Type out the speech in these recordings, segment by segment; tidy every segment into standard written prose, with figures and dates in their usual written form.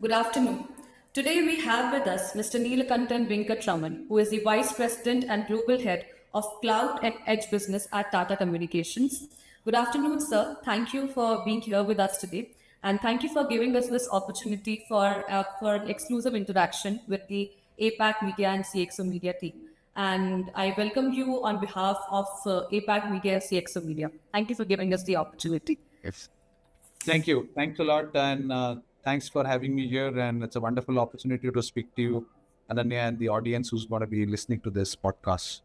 Good afternoon. Today we have with us Mr. Neelakantan Venkataraman, who is the Vice President and Global Head of Cloud and Edge Business at Tata Communications. Good afternoon, sir. Thank you for being here with us today. And thank you for giving us this opportunity for an exclusive interaction with the APAC Media and CXO Media team. And I welcome you on behalf of APAC Media and CXO Media. Thank you for giving us the opportunity. Yes. Thank you. Thanks a lot. And thanks for having me here. And it's a wonderful opportunity to speak to you, Ananya, and the audience who's going to be listening to this podcast.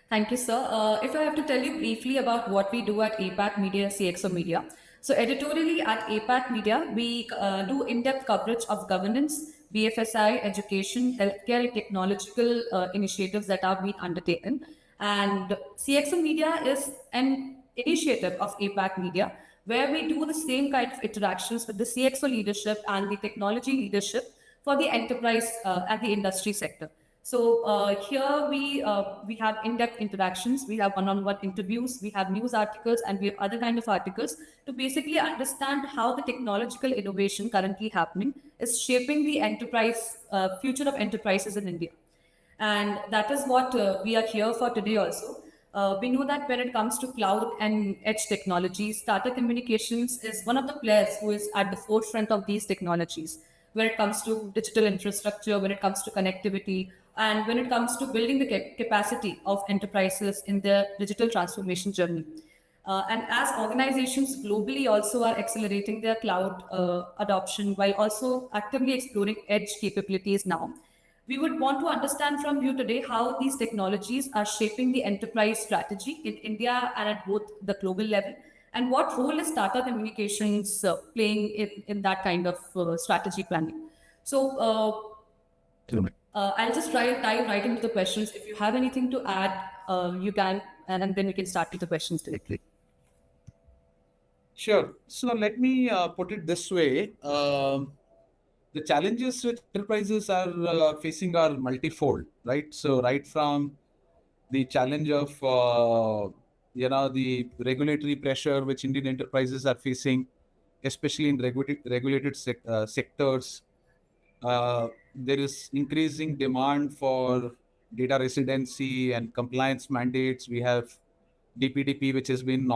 Thank you, sir. If I have to tell you briefly about what we do at APAC Media and CXO Media. So, editorially at APAC Media, we do in depth coverage of governance, BFSI, education, healthcare, and technological initiatives that are being undertaken. And CXO Media is an initiative of APAC Media where we do the same kind of interactions with the CXO leadership and the technology leadership for the enterprise and the industry sector. So here we have in-depth interactions, we have one-on-one interviews, we have news articles, and we have other kind of articles to basically understand how the technological innovation currently happening is shaping the enterprise future of enterprises in India. And that is what we are here for today also. We know that when it comes to cloud and edge technologies, Tata Communications is one of the players who is at the forefront of these technologies. When it comes to digital infrastructure, when it comes to connectivity, and when it comes to building the capacity of enterprises in their digital transformation journey. And as organizations globally also are accelerating their cloud adoption while also actively exploring edge capabilities now, we would want to understand from you today how these technologies are shaping the enterprise strategy in India and at both the global level, and what role is Tata Communications playing in that kind of strategy planning. So, I'll just dive right into the questions. If you have anything to add, you can, and then we can start with the questions directly. Sure. So let me put it this way. The challenges which enterprises are facing are multifold, right? So right from the challenge of, the regulatory pressure which Indian enterprises are facing, especially in regulated sectors. There is increasing demand for data residency and compliance mandates. We have DPDP, which has been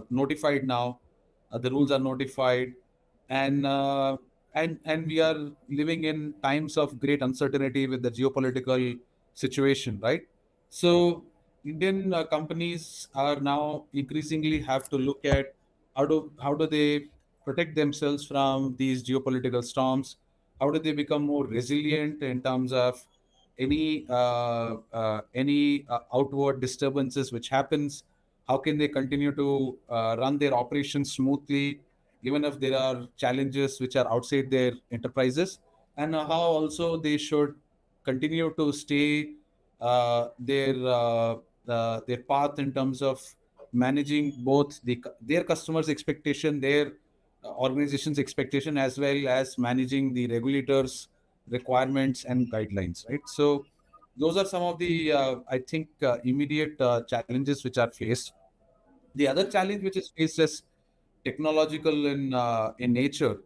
notified now. The rules are notified, and we are living in times of great uncertainty with the geopolitical situation, right? So Indian companies are now increasingly have to look at how do they protect themselves from these geopolitical storms. How do they become more resilient in terms of any outward disturbances which happens? How can they continue to run their operations smoothly, even if there are challenges which are outside their enterprises? And how also they should continue to stay their path in terms of managing both their customers' expectation, their organization's expectation, as well as managing the regulators' requirements and guidelines, right? So those are some of the, I think, immediate challenges which are faced. The other challenge which is faced is technological in nature.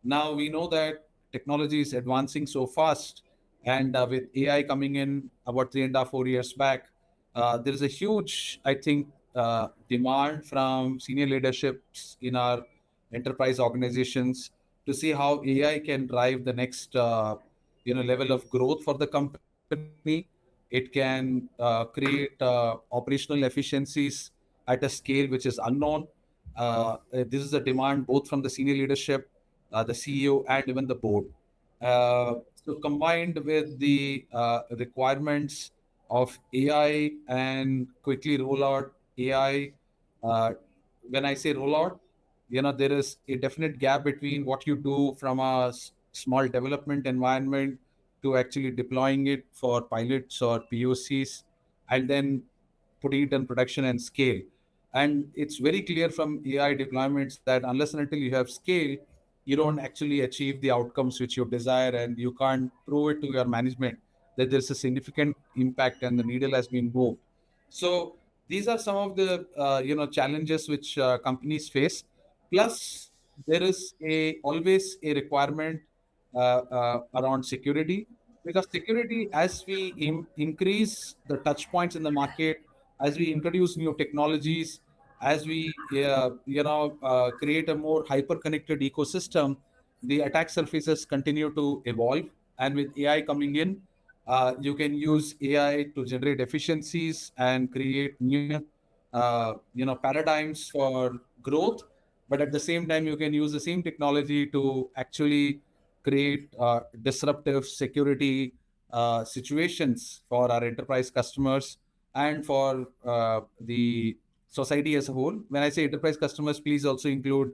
Now we know that technology is advancing so fast, and with AI coming in about 3.5 4 years back, there is a huge, I think, demand from senior leaderships in our enterprise organizations to see how AI can drive the next level of growth for the company. It can create operational efficiencies at a scale which is unknown. This is a demand both from the senior leadership, the CEO, and even the board. So combined with the requirements of AI and quickly roll out AI, when I say rollout, there is a definite gap between what you do from a small development environment to actually deploying it for pilots or POCs, and then putting it in production and scale. And it's very clear from AI deployments that unless and until you have scale, you don't actually achieve the outcomes which you desire, and you can't prove it to your management that there's a significant impact and the needle has been moved. So these are some of the challenges which companies face. Plus, there is always a requirement around security, because security, as we increase the touch points in the market, as we introduce new technologies, as we create a more hyper connected ecosystem, the attack surfaces continue to evolve. And with AI coming in, you can use AI to generate efficiencies and create new paradigms for growth. But at the same time, you can use the same technology to actually create disruptive security situations for our enterprise customers and for the society as a whole. When I say enterprise customers, please also include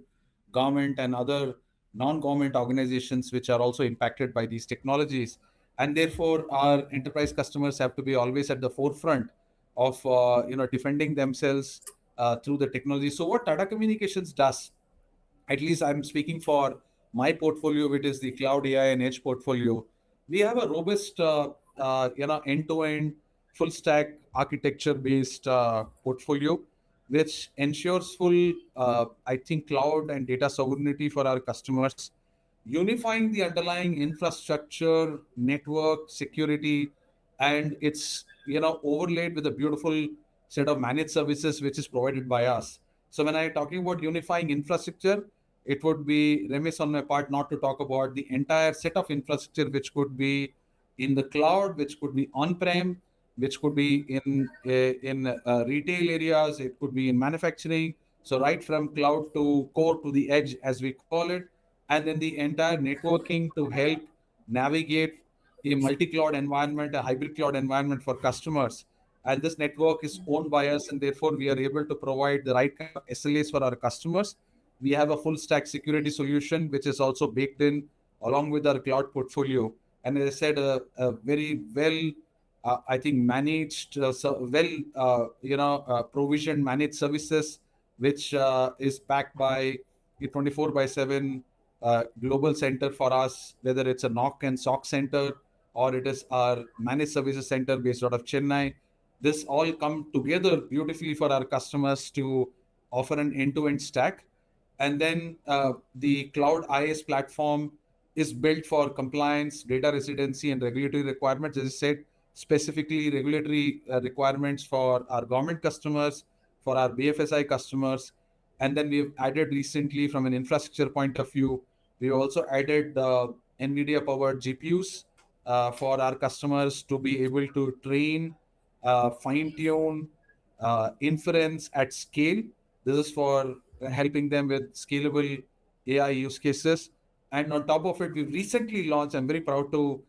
government and other non-government organizations which are also impacted by these technologies. And therefore, our enterprise customers have to be always at the forefront of defending themselves through the technology. So what Tata Communications does, at least I'm speaking for my portfolio, which is the cloud AI and edge portfolio, we have a robust end-to-end full stack architecture based portfolio, which ensures full I think cloud and data sovereignty for our customers, unifying the underlying infrastructure, network, security, and it's overlaid with a beautiful set of managed services which is provided by us. So when I'm talking about unifying infrastructure, it would be remiss on my part not to talk about the entire set of infrastructure, which could be in the cloud, which could be on-prem, which could be in retail areas, it could be in manufacturing. So right from cloud to core to the edge, as we call it, and then the entire networking to help navigate a multi-cloud environment, a hybrid cloud environment for customers. And this network is owned by us, and therefore we are able to provide the right kind of SLAs for our customers. We have a full stack security solution, which is also baked in along with our cloud portfolio. And as I said, a very well, I think managed, provisioned managed services, which is backed by a 24 by 7 global center for us, whether it's a NOC and SOC center or it is our managed services center based out of Chennai. This all come together beautifully for our customers to offer an end-to-end stack. And then the cloud IaaS platform is built for compliance, data residency, and regulatory requirements. As I said, specifically regulatory requirements for our government customers, for our BFSI customers. And then we've added recently, from an infrastructure point of view, we also added NVIDIA powered GPUs for our customers to be able to train, fine tune, inference at scale. This is for helping them with scalable AI use cases. And on top of it, we've recently launched, I'm very proud to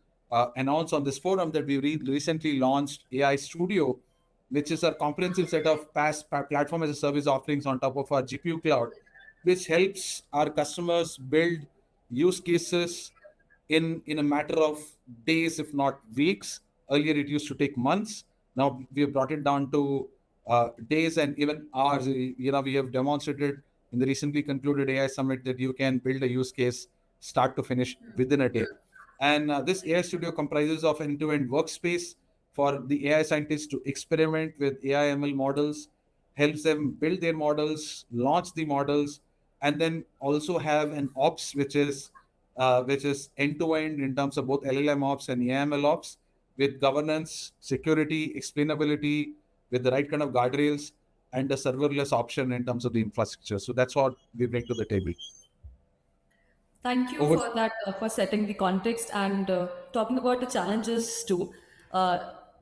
announce on this forum that we recently launched AI Studio, which is a comprehensive set of PaaS platform as a service offerings on top of our GPU cloud, which helps our customers build use cases in a matter of days, if not weeks. Earlier, it used to take months. Now we have brought it down to days and even hours. We have demonstrated in the recently concluded AI Summit that you can build a use case start to finish within a day. And this AI Studio comprises of end-to-end workspace for the AI scientists to experiment with AI ML models, helps them build their models, launch the models, and then also have an ops which is end-to-end in terms of both LLM ops and AML ops, with governance, security, explainability, with the right kind of guardrails, and a serverless option in terms of the infrastructure. So that's what we bring to the table. Thank you Over. for that, for setting the context and talking about the challenges too.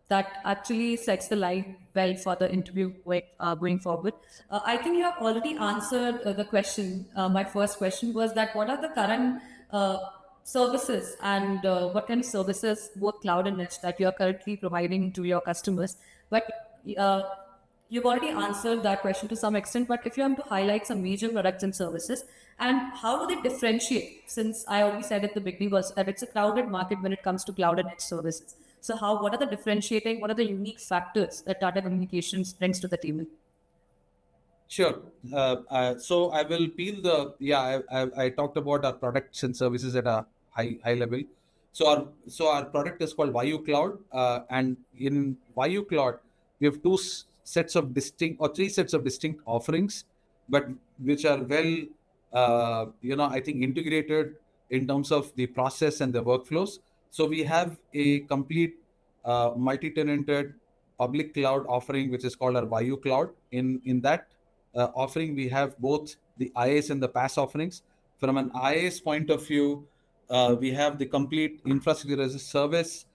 That actually sets the line well for the interview going forward. I think you have already answered the question. My first question was that what are the current services and what kind of services, both cloud and edge, that you are currently providing to your customers? But uh, you've already answered that question to some extent, but if you have to highlight some major products and services, and how do they differentiate? Since I already said at the beginning was that it's a crowded market when it comes to cloud and edge services. So what are the differentiating, what are the unique factors that Tata Communications brings to the table? Sure. So I will peel the, I talked about our products and services at a high level. So our product is called Vayu Cloud, and in Vayu Cloud we have three sets of distinct offerings, but which are well I think integrated in terms of the process and the workflows. So we have a complete multi-tenanted public cloud offering, which is called our Vayu Cloud. In that offering, we have both the IaaS and the PaaS offerings. From an IaaS point of view, we have the complete infrastructure as a service,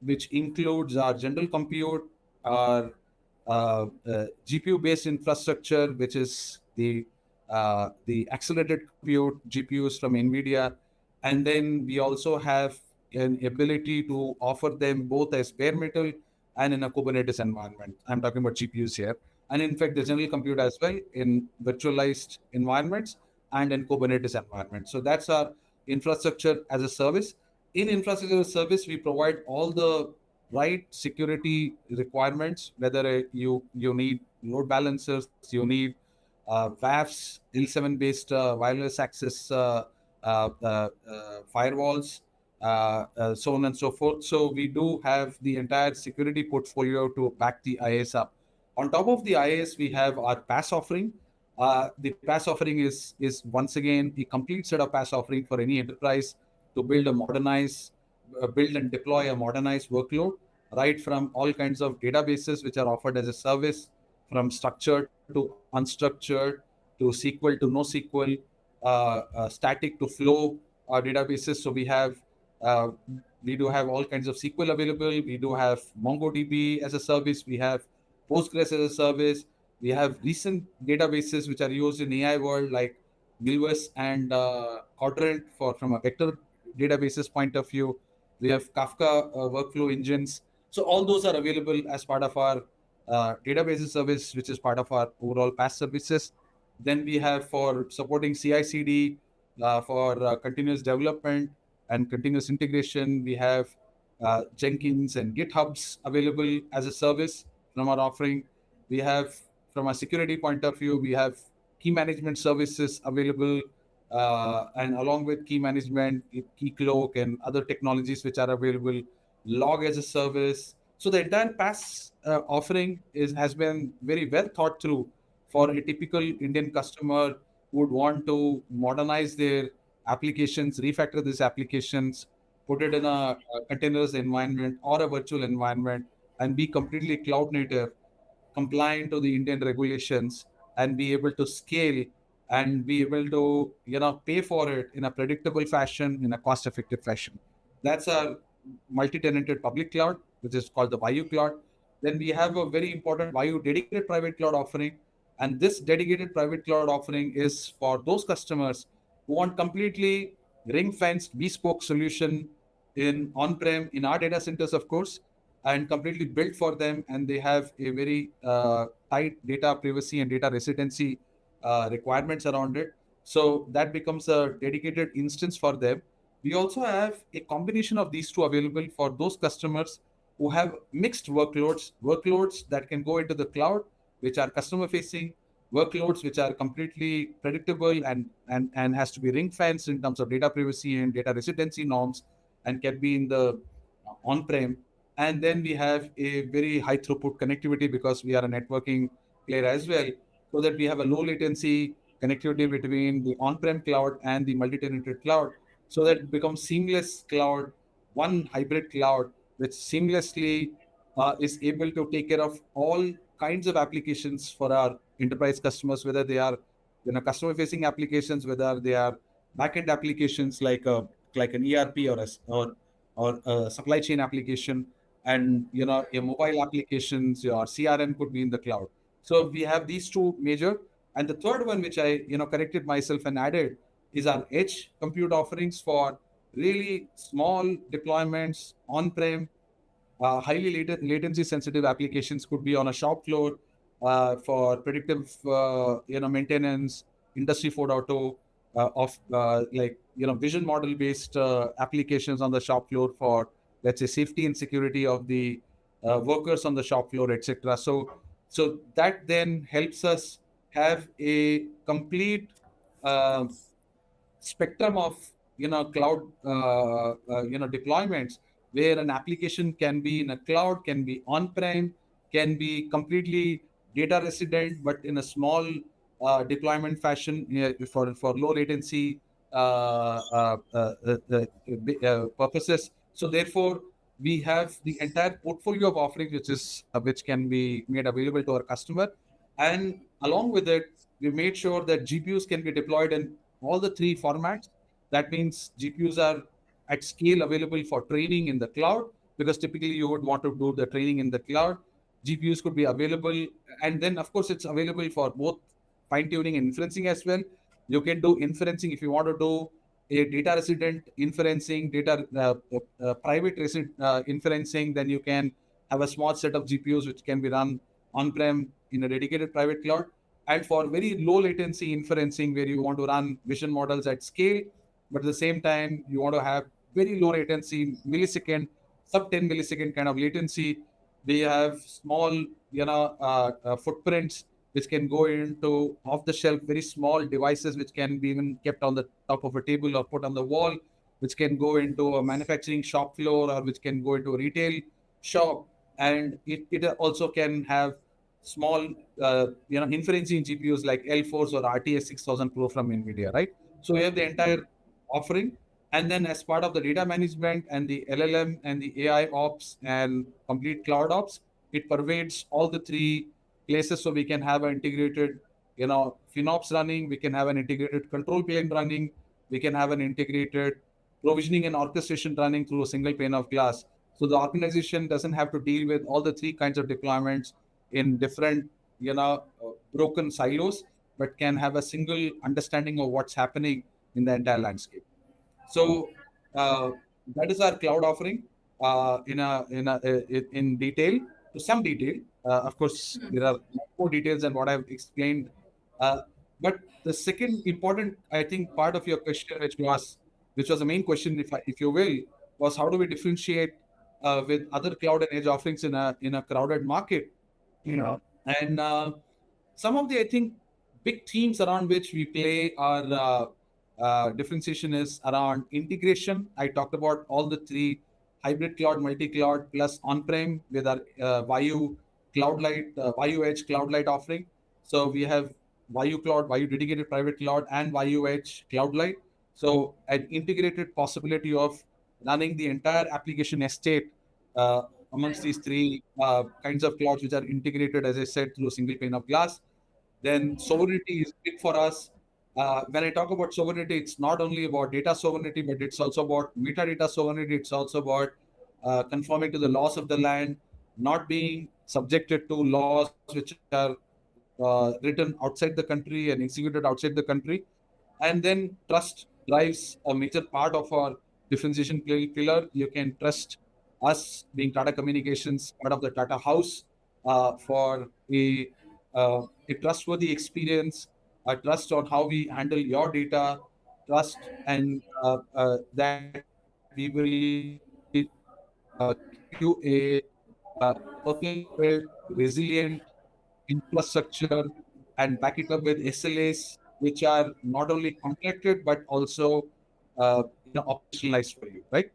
which includes our general compute, our GPU-based infrastructure, which is the accelerated compute GPUs from NVIDIA, and then we also have an ability to offer them both as bare metal and in a Kubernetes environment. I'm talking about GPUs here, and in fact, the general compute as well in virtualized environments and in Kubernetes environments. So that's our infrastructure as a service. In infrastructure as a service, we provide all the right security requirements, whether you need load balancers, you need WAFs, L7 based wireless access firewalls, so on and so forth. So we do have the entire security portfolio to back the IaaS up. On top of the IaaS, we have our PaaS offering. The PaaS offering is once again a complete set of PaaS offering for any enterprise to build and deploy a modernized workload, right from all kinds of databases which are offered as a service, from structured to unstructured, to SQL to NoSQL, static to flow databases. So we do have all kinds of SQL available. We do have MongoDB as a service. We have Postgres as a service. We have recent databases which are used in AI world like Milvus and Quadrant from a vector databases point of view. We have Kafka workflow engines. So all those are available as part of our databases service, which is part of our overall PaaS services. Then we have for supporting CI/CD, for continuous development and continuous integration, we have Jenkins and GitHubs available as a service from our offering. We have, from a security point of view, we have key management services available, and along with key management, Keycloak and other technologies which are available, log as a service. So the entire PaaS offering has been very well thought through for a typical Indian customer who would want to modernize their applications, refactor these applications, put it in a containers environment or a virtual environment, and be completely cloud native, compliant to the Indian regulations, and be able to scale and be able to pay for it in a predictable fashion, in a cost-effective fashion. That's our multi-tenanted public cloud, which is called the Vayu Cloud. Then we have a very important Vayu dedicated private cloud offering, and this dedicated private cloud offering is for those customers who want completely ring-fenced bespoke solution in on-prem in our data centers, of course, and completely built for them, and they have a very tight data privacy and data residency requirements around it. So that becomes a dedicated instance for them. We also have a combination of these two available for those customers who have mixed workloads that can go into the cloud, which are customer facing, workloads which are completely predictable and has to be ring fenced in terms of data privacy and data residency norms, and can be in the on-prem. And then we have a very high throughput connectivity because we are a networking player as well, so that we have a low latency connectivity between the on-prem cloud and the multi-tenanted cloud, so that it becomes seamless cloud, one hybrid cloud, which seamlessly is able to take care of all kinds of applications for our enterprise customers, whether they are customer-facing applications, whether they are back-end applications like an ERP or a supply chain application, and your mobile applications, your CRM could be in the cloud. So we have these two major, and the third one, which I corrected myself and added, is our edge compute offerings for really small deployments on-prem. Highly latency sensitive applications could be on a shop floor for predictive maintenance, industry 4.0 of vision model based applications on the shop floor for, let's say, safety and security of the workers on the shop floor, etc. So that then helps us have a complete uh, spectrum of cloud deployments, where an application can be in a cloud, can be on-prem, can be completely data resident, but in a small deployment fashion for low latency uh, uh, uh, uh, purposes. So therefore, we have the entire portfolio of offerings which can be made available to our customer, and along with it, we made sure that GPUs can be deployed in all the three formats. That means GPUs are at scale available for training in the cloud, because typically you would want to do the training in the cloud. GPUs could be available, and then of course it's available for both fine tuning and inferencing as well. You can do inferencing if you want to do a data resident inferencing, data private resident inferencing. Then you can have a small set of GPUs which can be run on-prem in a dedicated private cloud. And for very low latency inferencing, where you want to run vision models at scale, but at the same time you want to have very low latency, millisecond, sub 10 millisecond kind of latency. We have small, footprints which can go into off-the-shelf, very small devices which can be even kept on the top of a table or put on the wall, which can go into a manufacturing shop floor or which can go into a retail shop. And it also can have small, inferencing GPUs like L4s or RTX 6000 Pro from NVIDIA, right? So we have the entire offering. And then as part of the data management and the LLM and the AI ops and complete cloud ops, it pervades all the three places. So we can have an integrated, FinOps running, we can have an integrated control plane running, we can have an integrated provisioning and orchestration running through a single pane of glass. So the organization doesn't have to deal with all the three kinds of deployments in different, broken silos, but can have a single understanding of what's happening in the entire landscape. So uh, that is our cloud offering in detail, to some detail. Of course, there are more details than what I've explained. Uh, but the second important, I think, part of your question, which was the main question, if you will, was how do we differentiate with other cloud and edge offerings in a crowded market? And some of the, I think, big themes around which we play our differentiation is around integration. I talked about all the three: hybrid cloud, multi-cloud, plus on-prem with our Vayu Cloud Light, Vayu Edge Cloud Light offering. So we have Vayu Cloud, Vayu Dedicated Private Cloud, and Vayu Edge Cloud Light. So an integrated possibility of running the entire application estate uh, amongst these three kinds of clouds, which are integrated, as I said, through a single pane of glass. Then sovereignty is big for us. When I talk about sovereignty, it's not only about data sovereignty, but it's also about metadata sovereignty. It's also about conforming to the laws of the land, not being subjected to laws which are written outside the country and executed outside the country. And then trust drives a major part of our differentiation pillar. You can trust us, being Tata Communications, part of the Tata house, for a trustworthy experience, a trust on how we handle your data, trust, and that we will give you a purpose-built, resilient infrastructure and back it up with SLAs, which are not only contracted but also operationalized for you, right?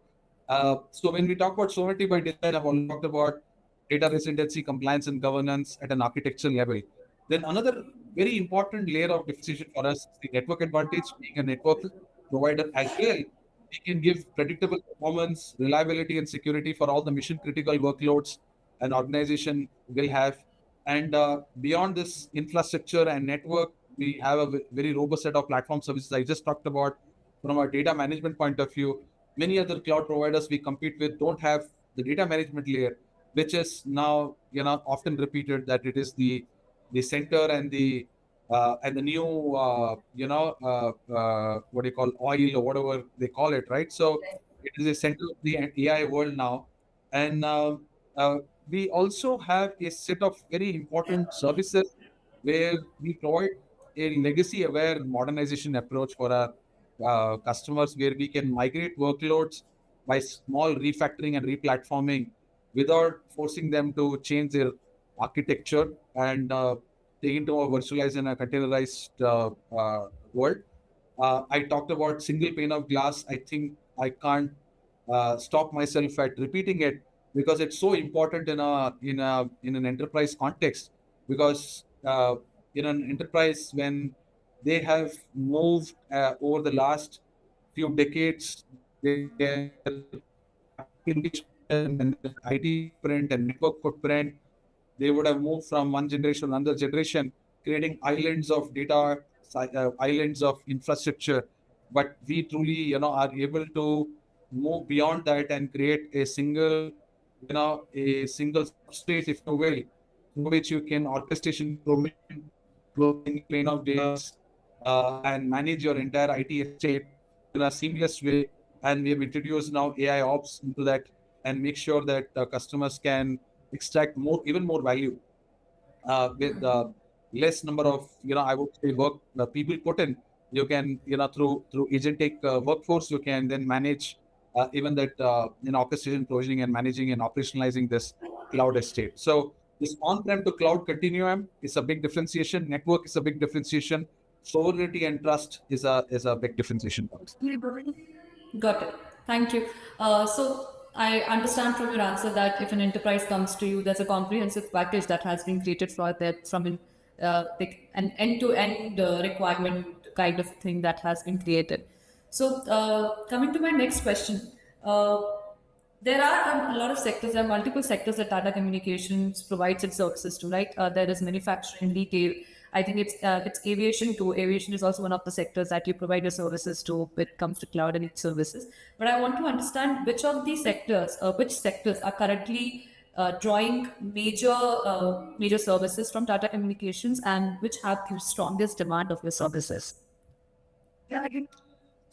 So when we talk about sovereignty by design, I've already talked about data residency, compliance, and governance at an architectural level. Then another very important layer of differentiation for us is the network advantage. Being a network provider as well, we can give predictable performance, reliability, and security for all the mission critical workloads an organization will have. And beyond this infrastructure and network, we have a very robust set of platform services I just talked about. From a data management point of view, many other cloud providers we compete with don't have the data management layer, which is now often repeated that it is the center and the new what do you call oil or whatever they call it, right? So it is a center of the AI world now. And uh, we also have a set of very important services where we provide a legacy aware modernization approach for our customers, where we can migrate workloads by small refactoring and replatforming without forcing them to change their architecture and take into a virtualized and a containerized world. I talked about single pane of glass. I think I can't stop myself at repeating it because it's so important in an enterprise context. Because in an enterprise when they have moved over the last few decades their application and their IT footprint and network footprint. They would have moved from one generation to another generation, creating islands of data, islands of infrastructure. But we truly, are able to move beyond that and create a single, a single substrate, if you will, through which you can orchestration domain, close any plane of datas, and manage your entire IT estate in a seamless way. And we have introduced now AI ops into that and make sure that customers can extract more, even more value with less number of, I would say, work people put in. You can, through agentic workforce, you can then manage even that, orchestration, provisioning, and managing and operationalizing this cloud estate. So this on-prem to cloud continuum is a big differentiation. Network is a big differentiation. Sovereignty and trust is a big differentiation. Got it. Thank you. So I understand from your answer that if an enterprise comes to you, there's a comprehensive package that has been created for that from like an end-to-end requirement kind of thing that has been created. So coming to my next question, uh, there are a lot of sectors, there are multiple sectors that Tata Communications provides its services to, right? There is manufacturing, retail. I think it's aviation too. Aviation is also one of the sectors that you provide your services to when it comes to cloud and its services. But I want to understand which sectors are currently drawing major services from Tata Communications and which have the strongest demand of your services.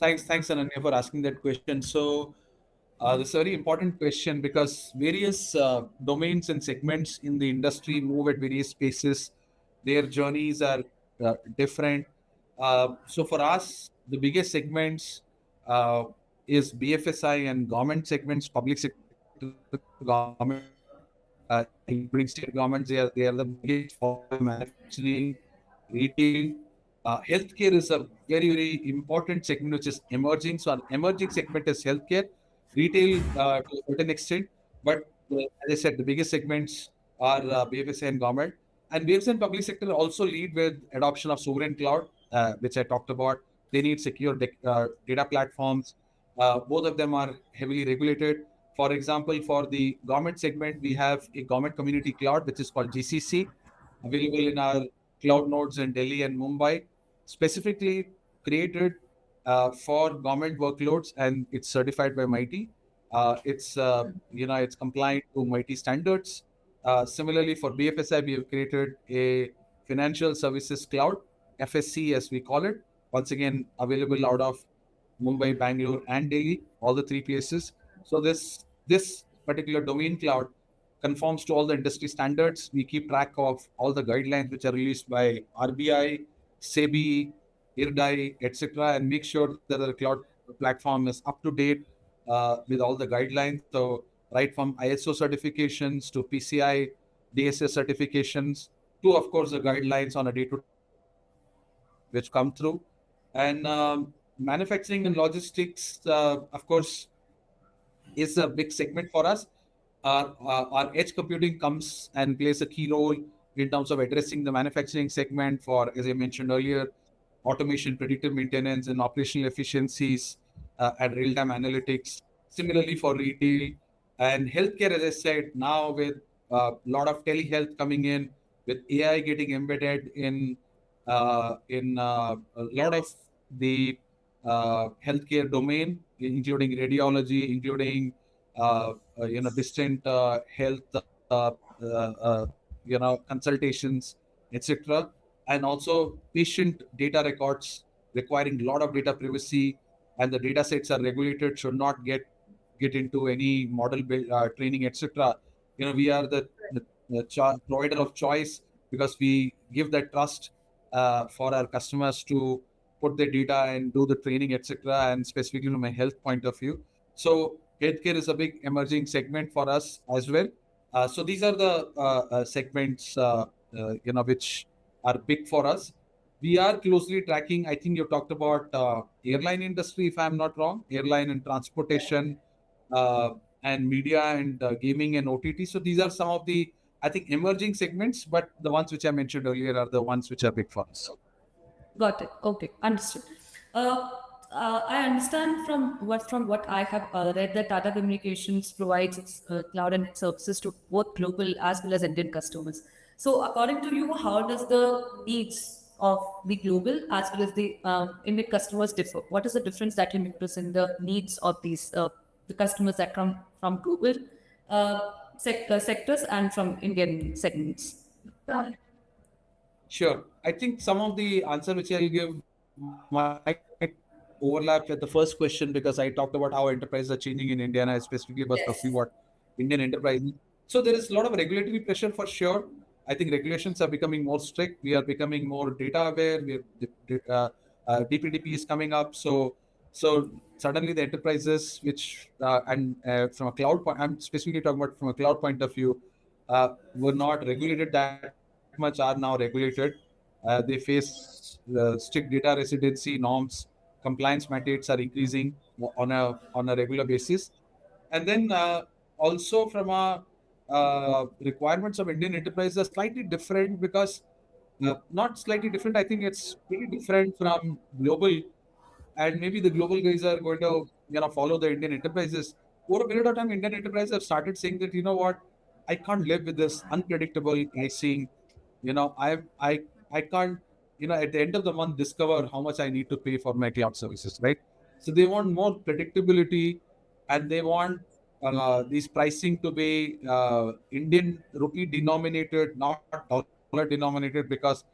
Thanks, Ananya, for asking that question. So, this is a very important question because various domains and segments in the industry move at various paces. Their journeys are different. So, for us, the biggest segments is BFSI and government segments, public sector government, including state governments. They are the biggest, followed by manufacturing, retail. Healthcare is a very, very important segment which is emerging. So, an emerging segment is healthcare, retail to a certain extent. But as I said, the biggest segments are BFSI and government. And BFSI and public sector also lead with adoption of sovereign cloud, which I talked about. They need secure data platforms. Both of them are heavily regulated. For example, for the government segment, we have a government community cloud, which is called GCC, available in our cloud nodes in Delhi and Mumbai, specifically created for government workloads, and it's certified by MIT. It's compliant to MIT standards. Similarly, for BFSI, we have created a financial services cloud, FSC as we call it. Once again, available out of Mumbai, Bangalore, and Delhi, all the three places. So this particular domain cloud conforms to all the industry standards. We keep track of all the guidelines which are released by RBI, SEBI, IRDAI, etc., and make sure that the cloud platform is up to date with all the guidelines. So right from ISO certifications to PCI, DSS certifications, to of course the guidelines on a day-to-day basis which come through. And manufacturing and logistics, of course, is a big segment for us. Our edge computing comes and plays a key role in terms of addressing the manufacturing segment for, as I mentioned earlier, automation, predictive maintenance, and operational efficiencies and real-time analytics. Similarly for retail and healthcare, as I said, now with a lot of telehealth coming in, with AI getting embedded in a lot of the healthcare domain, including radiology, including distant health, consultations, etc., and also patient data records requiring a lot of data privacy, and the data sets are regulated, should not get into any model training, etc. We are the provider of choice because we give that trust for our customers to put their data and do the training, etc. And specifically from a health point of view. So healthcare is a big emerging segment for us as well. So these are the segments which are big for us. We are closely tracking. I think you talked about airline industry, if I'm not wrong, airline and transportation, and media and gaming and OTT. So these are some of the I think, emerging segments, but the ones which I mentioned earlier are the ones which are big for us. Got it. Okay, understood. Uh, I understand from what I have read that Tata Communications provides its cloud and services to both global as well as Indian customers. So, according to you, how does the needs of the global as well as the Indian customers differ? What is the difference that you notice in the needs of these the customers that come from global sectors and from Indian segments? Sure. I think some of the answer which I'll give might overlap with the first question, because I talked about how enterprises are changing in India, and I specifically was talking Yes. about Indian enterprises. So there is a lot of regulatory pressure for sure. I think regulations are becoming more strict. We are becoming more data aware. DPDP is coming up. So suddenly the enterprises, which and from a cloud point, I'm specifically talking about from a cloud point of view, were not regulated that much, are now regulated. They face strict data residency norms. Compliance mandates are increasing on a regular basis. And then also from a requirements of Indian enterprises are slightly different, because not slightly different. I think it's pretty different from global, and maybe the global guys are going to follow the Indian enterprises. Over a period of time, Indian enterprises have started saying that, you know what, I can't live with this unpredictable pricing. I can't, at the end of the month, discover how much I need to pay for my cloud services, right? So they want more predictability, and they want these pricing to be Indian rupee denominated, not dollar denominated, because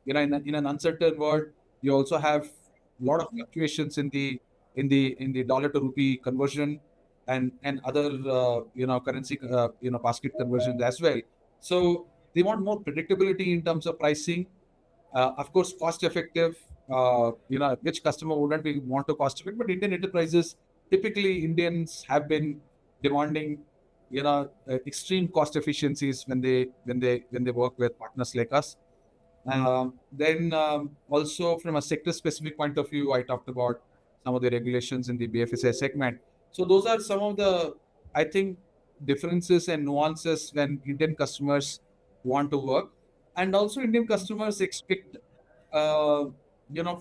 in an uncertain world, you also have a lot of fluctuations in the dollar to rupee conversion, and other currency basket conversions as well. So they want more predictability in terms of pricing. Of course, cost effective. Which customer wouldn't be want to cost effective? But Indian enterprises, typically Indians have been demanding, extreme cost efficiencies when they work with partners like us. Then also from a sector specific point of view, I talked about some of the regulations in the BFSI segment. So those are some of the, I think, differences and nuances when Indian customers want to work. And also Indian customers expect, uh,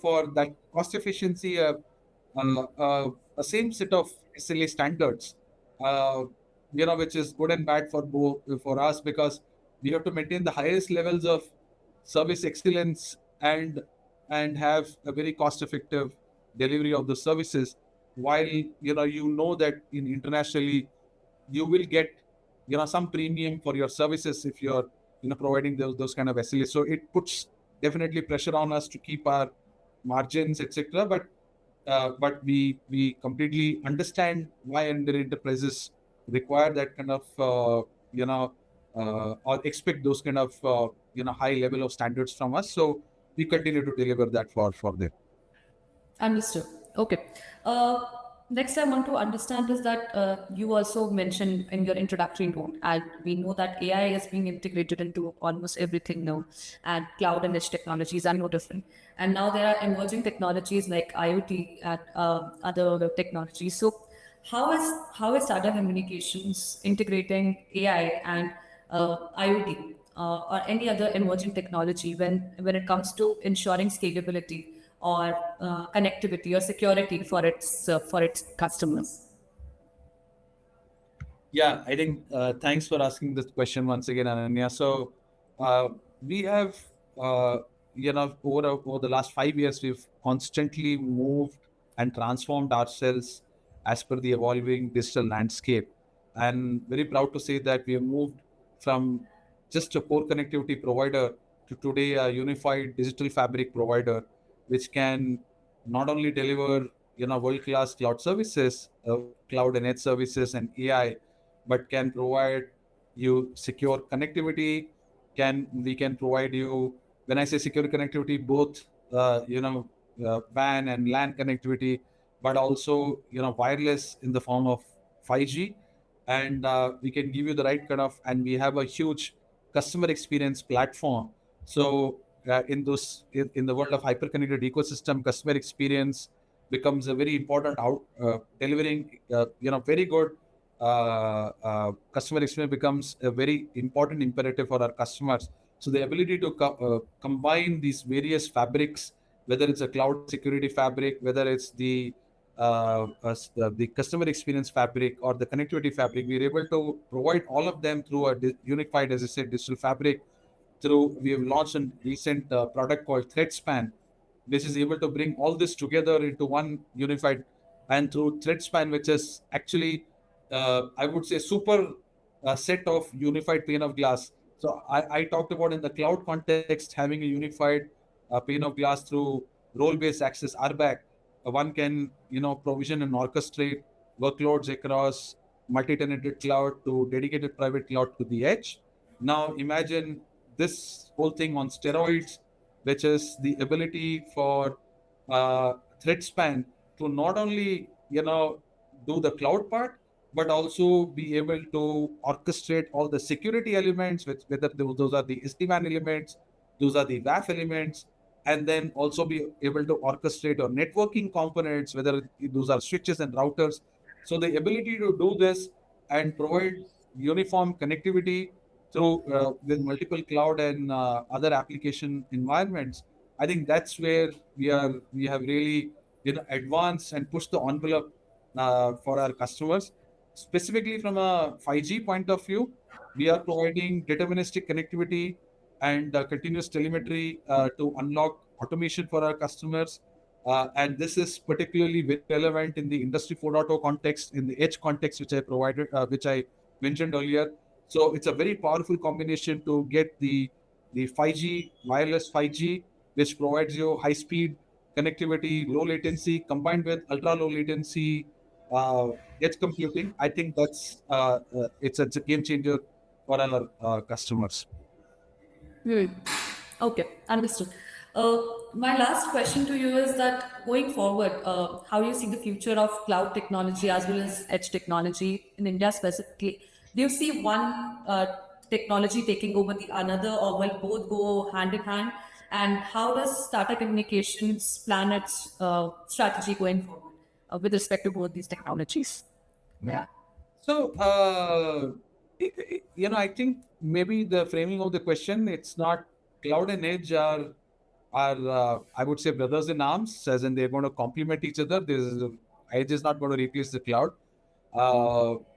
for that cost efficiency, a same set of SLA standards, uh, which is good and bad for both for us, because we have to maintain the highest levels of service excellence, and have a very cost effective delivery of the services, while that in internationally you will get some premium for your services if you're providing those kind of SLAs. So it puts definitely pressure on us to keep our margins, etc. But we completely understand why Indian enterprises require that kind of or expect those kind of high level of standards from us. So we continue to deliver that for them. Understood. Okay. Next, I want to understand is that you also mentioned in your introductory note, and we know that AI is being integrated into almost everything now, and cloud and edge technologies are no different. And now there are emerging technologies like IoT and other technologies. So, how is Tata Communications integrating AI and IoT or any other emerging technology when it comes to ensuring scalability or connectivity or security for its customers? Yeah, I think thanks for asking this question once again, Ananya. So uh, we have, over the last 5 years, we've constantly moved and transformed ourselves as per the evolving digital landscape. And very proud to say that we have moved from just a core connectivity provider to today a unified digital fabric provider, which can not only deliver world-class cloud services, cloud and edge services and AI, but can provide you secure connectivity. We can provide you, when I say secure connectivity, both WAN and LAN connectivity, but also wireless in the form of 5G, and we can give you the right kind of, and we have a huge customer experience platform. So in the world of hyper-connected ecosystem, customer experience becomes a very important delivering very good customer experience becomes a very important imperative for our customers. So the ability to combine these various fabrics, whether it's a cloud security fabric, whether it's the customer experience fabric or the connectivity fabric, we're able to provide all of them through a unified, as I said, digital fabric. We have launched a recent product called ThreadSpan, which is able to bring all this together into one unified, and through ThreadSpan, which is actually, I would say, super set of unified pane of glass. So I talked about in the cloud context having a unified pane of glass through role-based access RBAC. One can provision and orchestrate workloads across multi-tenanted cloud to dedicated private cloud to the edge. Now imagine this whole thing on steroids, which is the ability for ThreadSpan to not only do the cloud part, but also be able to orchestrate all the security elements, whether those are the SD-WAN elements, those are the WAF elements, and then also be able to orchestrate or networking components, whether those are switches and routers. So the ability to do this and provide uniform connectivity through with multiple cloud and other application environments, I think that's where we have really advanced and pushed the envelope for our customers. Specifically from a 5G point of view, we are providing deterministic connectivity and continuous telemetry to unlock automation for our customers. And this is particularly very relevant in the Industry 4.0 context, in the edge context, which I mentioned earlier. So it's a very powerful combination to get the 5G, wireless 5G, which provides you high speed connectivity, low latency, combined with ultra low latency edge computing. I think that's it's a game changer for our customers. Okay, understood. My last question to you is that going forward, how you see the future of cloud technology as well as edge technology in India specifically? Do you see one technology taking over the another, or will both go hand in hand? And how does Tata Communications plan its strategy going forward with respect to both these technologies? Yeah. So, I think maybe the framing of the question, it's not cloud and edge are I would say brothers in arms, as in they're going to complement each other. Edge is not going to replace the cloud.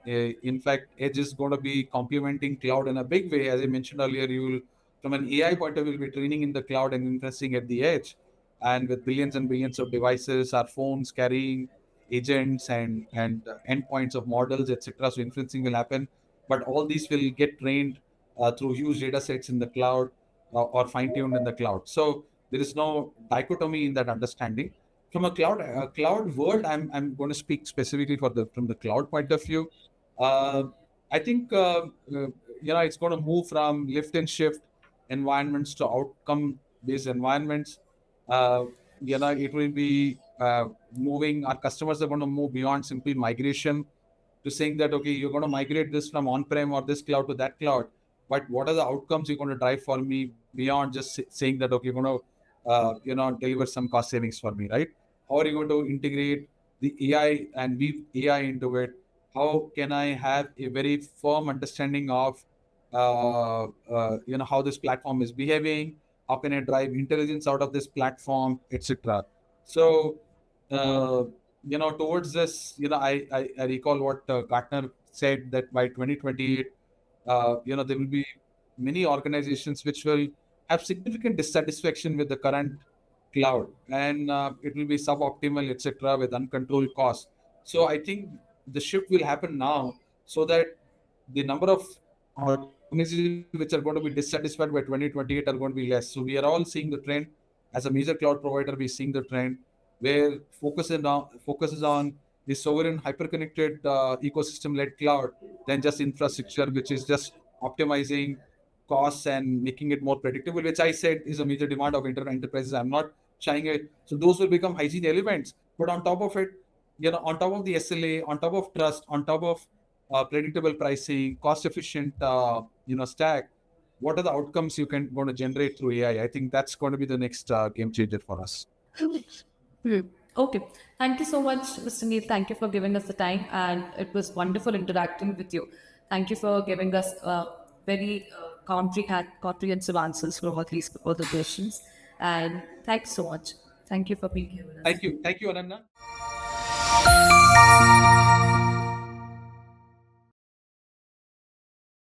In fact, edge is going to be complementing cloud in a big way. As I mentioned earlier, from an AI point of view, will be training in the cloud and inferencing at the edge. And with billions and billions of devices, our phones carrying agents and endpoints of models, etc. So inferencing will happen, but all these will get trained through huge data sets in the cloud or fine-tuned in the cloud. So there is no dichotomy in that understanding. From a cloud world, I'm going to speak specifically from the cloud point of view. I think it's going to move from lift and shift environments to outcome-based environments. It will be moving. Our customers are going to move beyond simple migration to saying that, okay, you're going to migrate this from on-prem or this cloud to that cloud, but what are the outcomes you're going to drive for me beyond just saying that, okay, you're going to deliver some cost savings for me, right? How are you going to integrate the AI and weave AI into it? How can I have a very firm understanding of how this platform is behaving? How can I drive intelligence out of this platform, etc.? So towards this, I recall what Gartner said, that by 2028, there will be many organizations which will have significant dissatisfaction with the current cloud, and it will be suboptimal, etc., with uncontrolled costs. So I think the shift will happen now, so that the number of organizations which are going to be dissatisfied by 2028 are going to be less. So we are all seeing the trend. As a major cloud provider, we're seeing the trend where focuses on the sovereign hyper-connected ecosystem-led cloud than just infrastructure, which is just optimizing costs and making it more predictable, which I said is a major demand of enterprises. I'm not shying it. So those will become hygiene elements. But on top of it, on top of the SLA, on top of trust, on top of predictable pricing, cost-efficient, stack, what are the outcomes you can going to generate through AI? I think that's going to be the next game changer for us. Okay. Thank you so much, Mr. Neel. Thank you for giving us the time, and it was wonderful interacting with you. Thank you for giving us very comprehensive answers for all the questions. And thanks so much. Thank you for being here with us. Thank you, Ananna.